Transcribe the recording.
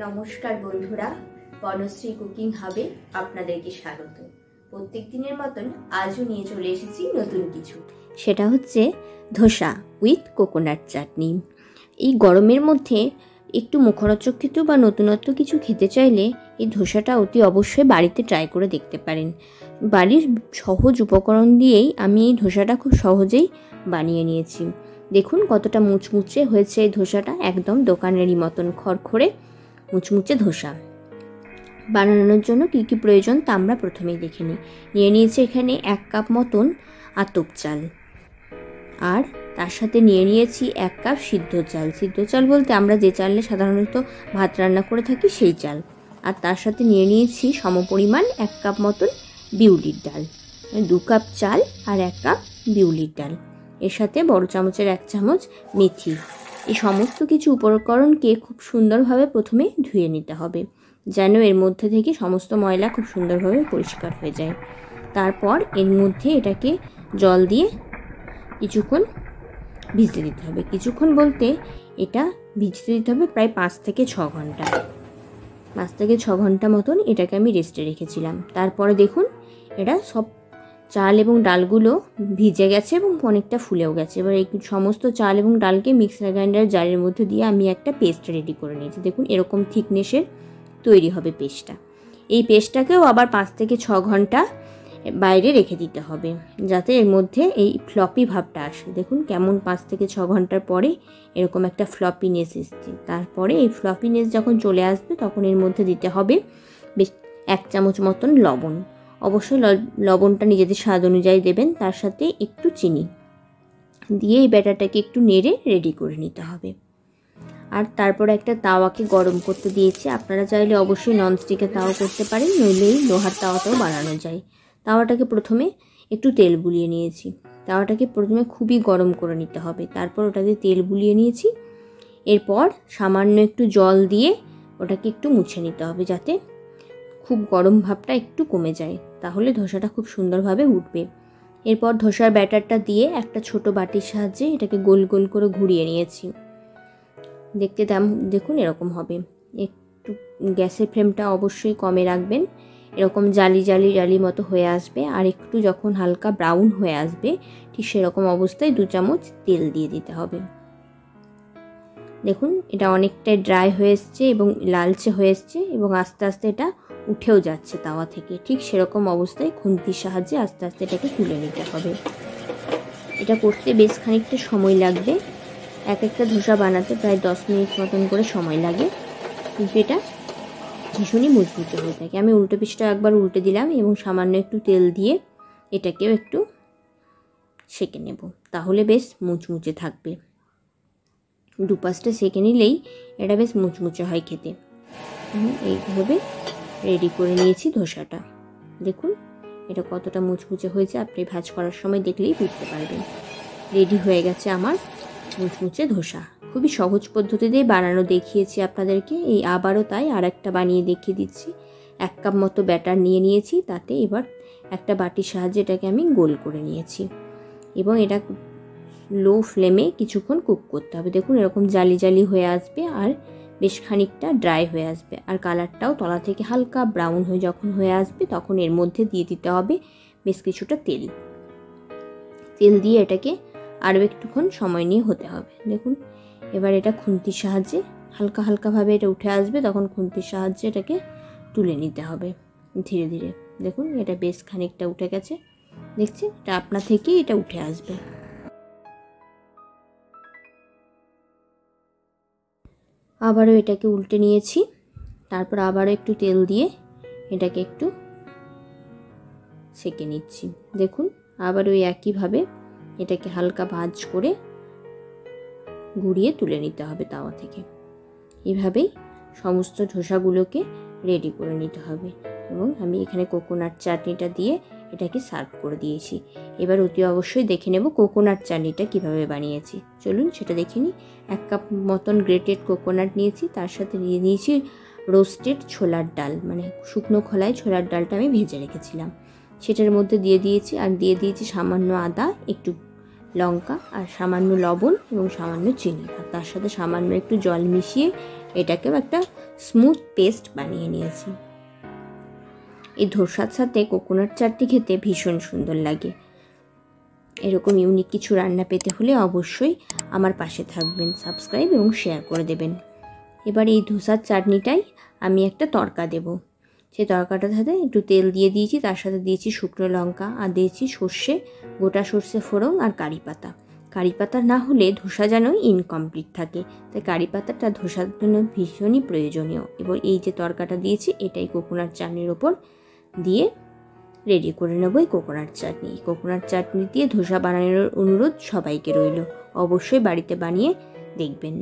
নমস্কার বন্ধুরা, বনশ্রী কুকিং হাবে আপনাদেরকে স্বাগত। প্রত্যেক দিনের মতন আজও নিয়ে চলে এসেছি নতুন কিছু। সেটা হচ্ছে ধোসা উইথ কোকোনাট চাটনি। এই গরমের মধ্যে একটু মুখরোচক কিছু বা নতুনত্ব কিছু খেতে চাইলে এই ধোসাটা অতি অবশ্যই বাড়িতে ট্রাই করে দেখতে পারেন। বাড়ির সহজ উপকরণ দিয়েই আমি এই ধোসাটা খুব সহজেই বানিয়ে নিয়েছি। দেখুন কতটা মুচমুচে হয়েছে এই ধোসাটা, একদম দোকানেরই মতন খড়খড়ে মুচমুচে ধোসা। বানানোর জন্য কী কী প্রয়োজন তা আমরা প্রথমেই দেখে নিয়ে নিয়েছি এখানে 1 কাপ মতন আতপ চাল, আর তার সাথে নিয়ে নিয়েছি 1 কাপ সিদ্ধ চাল। সিদ্ধ চাল বলতে আমরা যে চালে সাধারণত ভাত রান্না করে থাকি সেই চাল। আর তার সাথে নিয়ে নিয়েছি সমপরিমাণ 1 কাপ মতন বিউলির ডাল, 2 কাপ চাল আর 1 কাপ বিউলির ডাল। এর সাথে বড় চামচের 1 চামচ মেথি। এই সমস্ত কিছু উপকরণকে খুব সুন্দরভাবে প্রথমে ধুয়ে নিতে হবে, যেন এর মধ্যে থেকে সমস্ত ময়লা খুব সুন্দরভাবে পরিষ্কার হয়ে যায়। তারপর এর মধ্যে এটাকে জল দিয়ে কিছুক্ষণ ভিজতে দিতে হবে। কিছুক্ষণ বলতে এটা ভিজতে দিতে হবে প্রায় 5 থেকে 6 ঘন্টা। 5 থেকে 6 ঘন্টা মতন এটাকে আমি রেস্টে রেখেছিলাম। তারপরে দেখুন এটা সব চাল এবং ডালগুলো ভিজে গেছে এবং অনেকটা ফুলেও গেছে। এবার এই সমস্ত চাল এবং ডালকে মিক্সার গ্রাইন্ডার জারের মধ্যে দিয়ে আমি একটা পেস্ট রেডি করে নিয়েছি। দেখুন এরকম থিকনেসের তৈরি হবে পেস্টটা। এই পেস্টটাকেও আবার 5 থেকে 6 ঘন্টা বাইরে রেখে দিতে হবে, যাতে এর মধ্যে এই ফ্লপি ভাবটা আসে। দেখুন কেমন 5 থেকে 6 ঘন্টার পরে এরকম একটা ফ্লপিনেস এসছে। তারপরে এই ফ্লপিনেস যখন চলে আসবে তখন এর মধ্যে দিতে হবে বেশ 1 চামচ মতন লবণ। অবশ্যই লবণটা নিজেদের স্বাদ অনুযায়ী দেবেন। তার সাথে একটু চিনি দিয়ে এই ব্যাটারটাকে একটু নেড়ে রেডি করে নিতে হবে। আর তারপর একটা তাওয়াকে গরম করতে দিয়েছি। আপনারা চাইলে অবশ্যই ননস্টিকের তাওয়া করতে পারেন, নইলে লোহার তাওয়াতেও বানানো যায়। তাওয়াটাকে প্রথমে একটু তেল বুলিয়ে নিয়েছি। তাওয়াটাকে প্রথমে খুবই গরম করে নিতে হবে। তারপর ওটাতে তেল বুলিয়ে নিয়েছি। এরপর সামান্য একটু জল দিয়ে ওটাকে একটু মুছে নিতে হবে, যাতে খুব গরম ভাবটা একটু কমে যায়, তাহলে ধোসাটা খুব সুন্দরভাবে উঠবে। এরপর ধোসার ব্যাটারটা দিয়ে একটা ছোট বাটির সাহায্যে এটাকে গোল গোল করে ঘুরিয়ে নিয়েছি। দেখতে দেখুন এরকম হবে। একটু গ্যাসের ফ্লেমটা অবশ্যই কমে রাখবেন। এরকম জালি জালি জালি মতো হয়ে আসবে, আর একটু যখন হালকা ব্রাউন হয়ে আসবে ঠিক সেরকম অবস্থায় 2 চামচ তেল দিয়ে দিতে হবে। দেখুন এটা অনেকটাই ড্রাই হয়ে এসছে এবং লালচে হয়ে এসছে এবং আস্তে আস্তে এটা উঠেও যাচ্ছে তাওয়া থেকে। ঠিক সেরকম অবস্থায় খুন্তির সাহায্যে আস্তে আস্তে এটাকে তুলে নিতে হবে। এটা করতে বেশ খানিকটা সময় লাগবে। একটা ধোসা বানাতে প্রায় 10 মিনিট মতন করে সময় লাগে, কিন্তু এটা ভীষণই মজবুত হয়ে থাকে। আমি উল্টো পিঠটা একবার উল্টে দিলাম এবং সামান্য একটু তেল দিয়ে এটাকেও একটু সেঁকে নেব, তাহলে বেশ মুচমুচে থাকবে। 2 পাশটা সেঁকে নিলেই এটা বেশ মুচমুচে হয় খেতে। এইভাবে রেডি করে নিয়েছি ধোসাটা। দেখুন এটা কতটা মুচমুচে হয়েছে, আপনি ভাজ করার সময় দেখলেই বুঝতে পারবেন। রেডি হয়ে গেছে আমার মুচমুচে ধোসা। খুবই সহজ পদ্ধতিতেই বানানো দেখিয়েছি আপনাদেরকে। এই আবারও তাই আরেকটা বানিয়ে দেখিয়ে দিচ্ছি। 1 কাপ মতো ব্যাটার নিয়ে নিয়েছি, তাতে এবার একটা বাটির সাহায্যে এটাকে আমি গোল করে নিয়েছি এবং এটা লো ফ্লেমে কিছুক্ষণ কুক করতে হবে। দেখুন এরকম জালি জালি হয়ে আসবে আর বেশ খানিকটা ড্রাই হয়ে আসবে, আর কালারটাও তলা থেকে হালকা ব্রাউন হয়ে যখন হয়ে আসবে তখন এর মধ্যে দিয়ে দিতে হবে বেশ কিছুটা তেল। তেল দিয়ে এটাকে আরও একটুক্ষণ সময় নিয়ে হতে হবে। দেখুন এবার এটা খুন্তির সাহায্যে হালকা হালকাভাবে এটা উঠে আসবে, তখন খুন্তির সাহায্যে এটাকে তুলে নিতে হবে ধীরে ধীরে। দেখুন এটা বেশ খানিকটা উঠে গেছে, দেখছেন এটা আপনা থেকেই এটা উঠে আসবে। আবারও এটাকে উল্টে নিয়েছি। তারপর আবারও একটু তেল দিয়ে এটাকে একটু সেঁকে নিচ্ছি। দেখুন আবারও একইভাবে এটাকে হালকা ভাজ করে ঘুরিয়ে তুলে নিতে হবে তাওয়া থেকে। এইভাবেই সমস্ত ধোসাগুলোকে রেডি করে নিতে হবে। এবং আমি এখানে কোকোনাট চাটনিটা দিয়ে এটাকে সার্ভ করে দিয়েছি। এবার অতি অবশ্যই দেখে নেব কোকোনাট চাটনিটা কিভাবে বানিয়েছি। চলুন সেটা দেখে নিই। 1 কাপ মতন গ্রেটেড কোকোনাট নিয়েছি, তার সাথে দিয়ে নিয়েছি রোস্টেড ছোলার ডাল, মানে শুকনো খোলায় ছোলার ডালটা আমি ভেজে রেখেছিলাম, সেটার মধ্যে দিয়ে দিয়েছি। আর দিয়ে দিয়েছি সামান্য আদা, একটু লঙ্কা আর সামান্য লবণ এবং সামান্য চিনি, আর তার সাথে সামান্য একটু জল মিশিয়ে এটাকেও একটা স্মুথ পেস্ট বানিয়ে নিয়েছি। এই ধোসার সাথে কোকোনাট চাটনি খেতে ভীষণ সুন্দর লাগে। এরকম ইউনিক কিছু রান্না পেতে হলে অবশ্যই আমার পাশে থাকবেন, সাবস্ক্রাইব এবং শেয়ার করে দেবেন। এবার এই ধোসার চাটনিটাই আমি একটা তড়কা দেব। সেই তড়কাটার সাথে একটু তেল দিয়ে দিয়েছি, তার সাথে দিয়েছি শুকনো লঙ্কা আর দিয়েছি সর্ষে, গোটা সর্ষে ফোড়ন আর কারি পাতা। কারি পাতা না হলে ধোসা যেন ইনকমপ্লিট থাকে, তাই কারি পাতাটা ধোসার জন্য ভীষণই প্রয়োজনীয়। এবার এই যে তড়কাটা দিয়েছি এটাই কোকোনাট চাটনির ওপর দিয়ে রেডি করে নেব এই কোকোনাট চাটনি। কোকোনাট চাটনি দিয়ে ধোসা বানানোর অনুরোধ সবাইকে রইল, অবশ্যই বাড়িতে বানিয়ে দেখবেন।